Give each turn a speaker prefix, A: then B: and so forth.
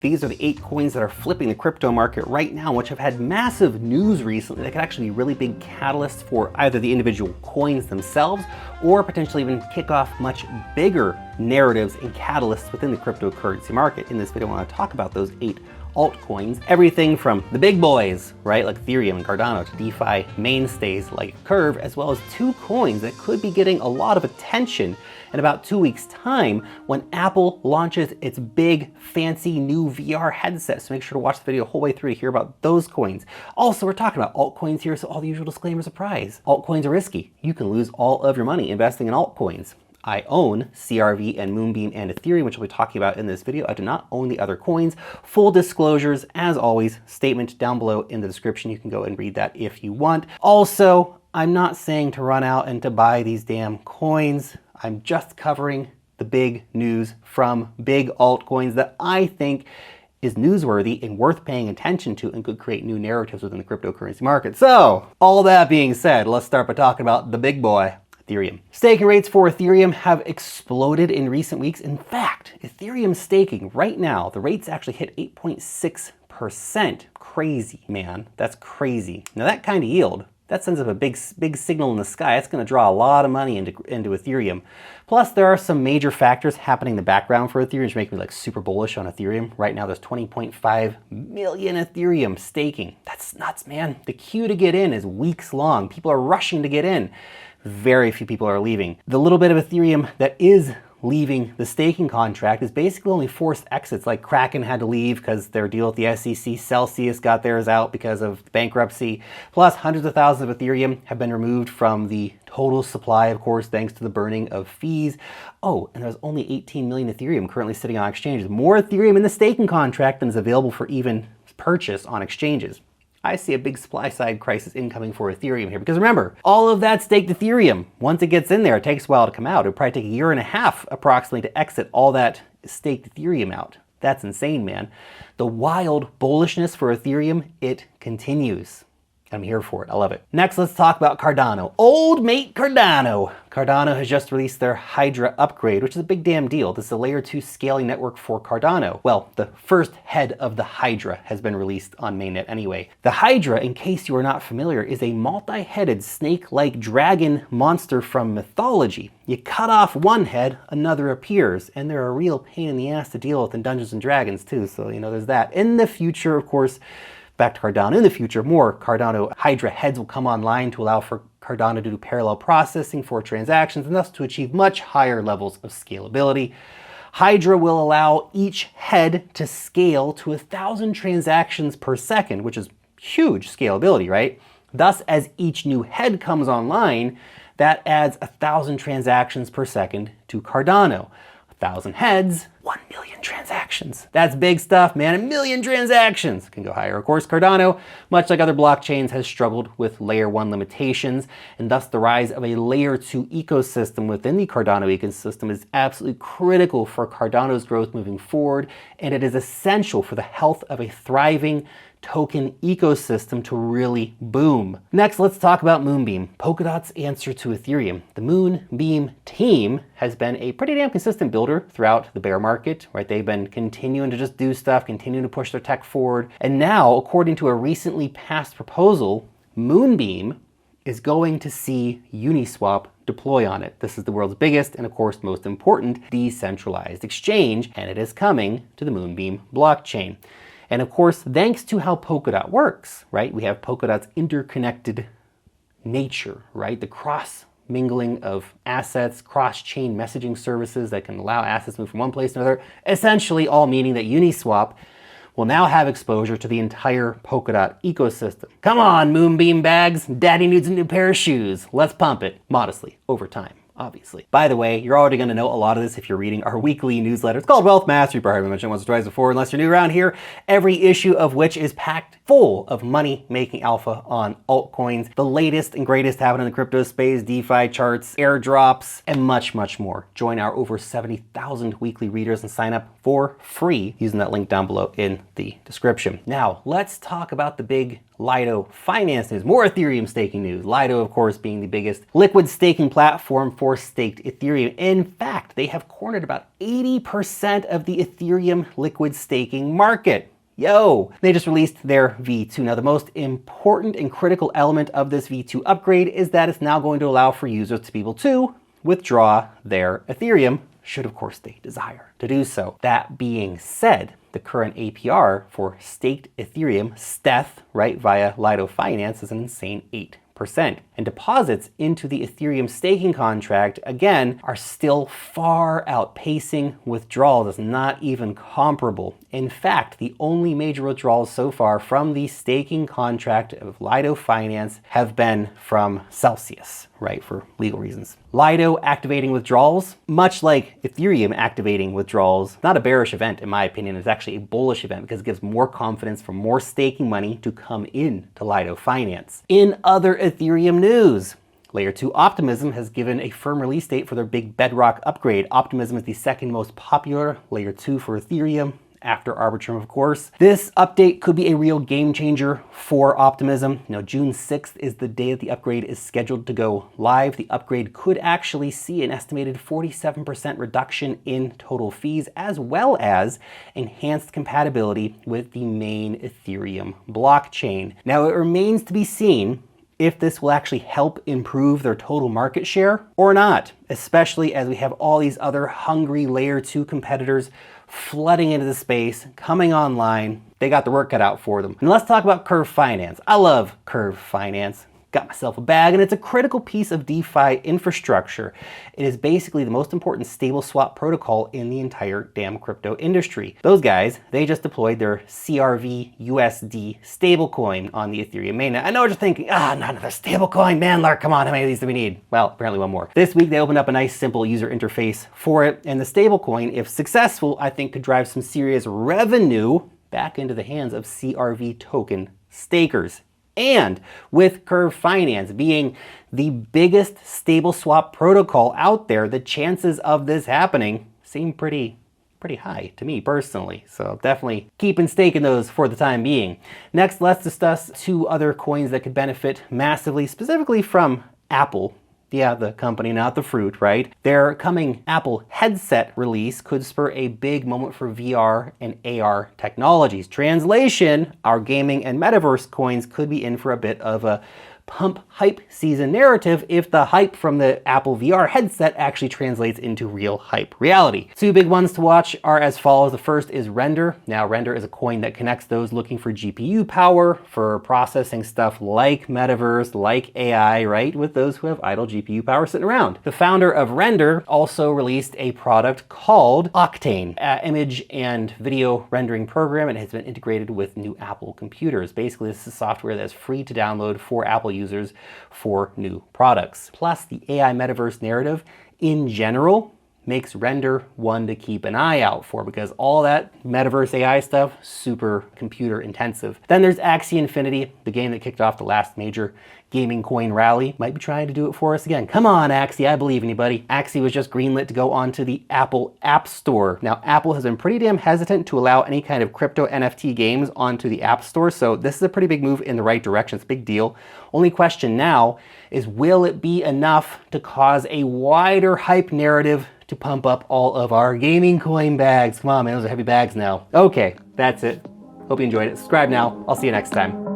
A: These are the 8 coins that are flipping the crypto market right now, which have had massive news recently that could actually be really big catalysts for either the individual coins themselves or potentially even kick off much bigger narratives and catalysts within the cryptocurrency market. In this video, I want to talk about those 8 altcoins, everything from the big boys, right, like Ethereum and Cardano, to DeFi mainstays like Curve, as well as 2 coins that could be getting a lot of attention in about 2 weeks' time when Apple launches its big fancy new VR headset. So make sure to watch the video the whole way through to hear about those coins. Also, we're talking about altcoins here, so all the usual disclaimers apply. Altcoins are risky. You can lose all of your money investing in altcoins. I own CRV and Moonbeam and Ethereum, which I'll be talking about in this video. I do not own the other coins. Full disclosures, as always, statement down below in the description. You can go and read that if you want. Also, I'm not saying to run out and to buy these damn coins. I'm just covering the big news from big altcoins that I think is newsworthy and worth paying attention to and could create new narratives within the cryptocurrency market. So, all that being said, let's start by talking about the big boy, Ethereum. Staking rates for Ethereum have exploded in recent weeks. In fact, Ethereum staking right now, the rates actually hit 8.6%. Crazy, man. That's crazy. Now that kind of yield, that sends up a big signal in the sky. It's going to draw a lot of money into Ethereum. Plus, there are some major factors happening in the background for Ethereum, which make me like super bullish on Ethereum. Right now, there's 20.5 million Ethereum staking. That's nuts, man. The queue to get in is weeks long. People are rushing to get in. Very few people are leaving. The little bit of Ethereum that is leaving the staking contract is basically only forced exits, like Kraken had to leave because their deal with the SEC, Celsius got theirs out because of bankruptcy, plus hundreds of thousands of Ethereum have been removed from the total supply, of course, thanks to the burning of fees. Oh, and there's only 18 million Ethereum currently sitting on exchanges. More Ethereum in the staking contract than is available for even purchase on exchanges. I see a big supply side crisis incoming for Ethereum here, because remember, all of that staked Ethereum, once it gets in there, it takes a while to come out. It would probably take a year and a half approximately to exit all that staked Ethereum out. That's insane, man. The wild bullishness for Ethereum, it continues. I'm here for it. I love it. Next, let's talk about Cardano. Old mate Cardano. Cardano has just released their Hydra upgrade, which is a big damn deal. This is a layer 2 scaling network for Cardano. Well, the first head of the Hydra has been released on mainnet anyway. The Hydra, in case you are not familiar, is a multi-headed snake-like dragon monster from mythology. You cut off one head, another appears, and they're a real pain in the ass to deal with in Dungeons and Dragons too, so there's that. In the future, of course, back to Cardano, in the future, more Cardano Hydra heads will come online to allow for Cardano to do parallel processing for transactions and thus to achieve much higher levels of scalability. Hydra will allow each head to scale to 1,000 transactions per second, which is huge scalability, right? Thus, as each new head comes online, that adds 1,000 transactions per second to Cardano. 1,000 heads, 1 million transactions. That's big stuff, man. 1 million transactions. Can go higher. Of course, Cardano, much like other blockchains, has struggled with layer 1 limitations, and thus the rise of a layer 2 ecosystem within the Cardano ecosystem is absolutely critical for Cardano's growth moving forward, and it is essential for the health of a thriving token ecosystem to really boom. Next, let's talk about Moonbeam, Polkadot's answer to Ethereum. The Moonbeam team has been a pretty damn consistent builder throughout the bear market, right? They've been continuing to just do stuff, continuing to push their tech forward. And now, according to a recently passed proposal, Moonbeam is going to see Uniswap deploy on it. This is the world's biggest and, of course, most important decentralized exchange, and it is coming to the Moonbeam blockchain. And of course, thanks to how Polkadot works, right? We have Polkadot's interconnected nature, right? The cross-mingling of assets, cross-chain messaging services that can allow assets to move from one place to another, essentially all meaning that Uniswap will now have exposure to the entire Polkadot ecosystem. Come on, Moonbeam bags, daddy needs a new pair of shoes. Let's pump it, modestly, over time. Obviously. By the way, you're already going to know a lot of this if you're reading our weekly newsletter. It's called Wealth Mastery. You probably mentioned it once or twice before, unless you're new around here. Every issue of which is packed full of money-making alpha on altcoins, the latest and greatest happening in the crypto space, DeFi charts, airdrops, and much, much more. Join our over 70,000 weekly readers and sign up for free using that link down below in the description. Now, let's talk about the big Lido finance news. More Ethereum staking news. Lido, of course, being the biggest liquid staking platform for for staked Ethereum. In fact, they have cornered about 80% of the Ethereum liquid staking market. Yo! They just released their V2. Now, the most important and critical element of this V2 upgrade is that it's now going to allow for users to be able to withdraw their Ethereum, should of course they desire to do so. That being said, the current APR for staked Ethereum, STETH, right, via Lido Finance is an insane 8%. And deposits into the Ethereum staking contract, again, are still far outpacing withdrawals. It's not even comparable. In fact, the only major withdrawals so far from the staking contract of Lido Finance have been from Celsius, right, for legal reasons. Lido activating withdrawals, much like Ethereum activating withdrawals, not a bearish event in my opinion, it's actually a bullish event because it gives more confidence for more staking money to come in to Lido Finance. In other Ethereum news, Layer 2 Optimism has given a firm release date for their big Bedrock upgrade. Optimism is the second most popular Layer 2 for Ethereum, after Arbitrum, of course. This update could be a real game changer for Optimism. Now, June 6th is the day that the upgrade is scheduled to go live. The upgrade could actually see an estimated 47% reduction in total fees, as well as enhanced compatibility with the main Ethereum blockchain. Now, it remains to be seen if this will actually help improve their total market share or not, especially as we have all these other hungry Layer 2 competitors flooding into the space, coming online. They got the work cut out for them. And let's talk about Curve Finance. I love Curve Finance. Got myself a bag, and it's a critical piece of DeFi infrastructure. It is basically the most important stable swap protocol in the entire damn crypto industry. Those guys, they just deployed their CRV USD stablecoin on the Ethereum mainnet. I know what you're thinking, not another stablecoin, man, Lark, come on, how many of these do we need? Well, apparently one more. This week they opened up a nice simple user interface for it, and the stablecoin, if successful, I think could drive some serious revenue back into the hands of CRV token stakers. And with Curve Finance being the biggest stable swap protocol out there, the chances of this happening seem pretty high to me personally. So definitely keeping staking those for the time being. Next, let's discuss two other coins that could benefit massively, specifically from Apple. Yeah, the company, not the fruit, right? Their coming Apple headset release could spur a big moment for VR and AR technologies. Translation, our gaming and metaverse coins could be in for a bit of a pump hype season narrative if the hype from the Apple VR headset actually translates into real hype reality. Two big ones to watch are as follows. The first is Render. Now, Render is a coin that connects those looking for GPU power for processing stuff like metaverse, like AI, right? With those who have idle GPU power sitting around. The founder of Render also released a product called Octane, an image and video rendering program, and it has been integrated with new Apple computers. Basically, this is software that's free to download for Apple users for new products. Plus, the AI metaverse narrative in general makes Render one to keep an eye out for, because all that metaverse AI stuff, super computer intensive. Then there's Axie Infinity, the game that kicked off the last major gaming coin rally. Might be trying to do it for us again. Come on, Axie, I believe in you, buddy. Axie was just greenlit to go onto the Apple App Store. Now, Apple has been pretty damn hesitant to allow any kind of crypto NFT games onto the App Store, so this is a pretty big move in the right direction. It's a big deal. Only question now is, will it be enough to cause a wider hype narrative to pump up all of our gaming coin bags? Come on, man, those are heavy bags now. Okay, that's it. Hope you enjoyed it. Subscribe now. I'll see you next time.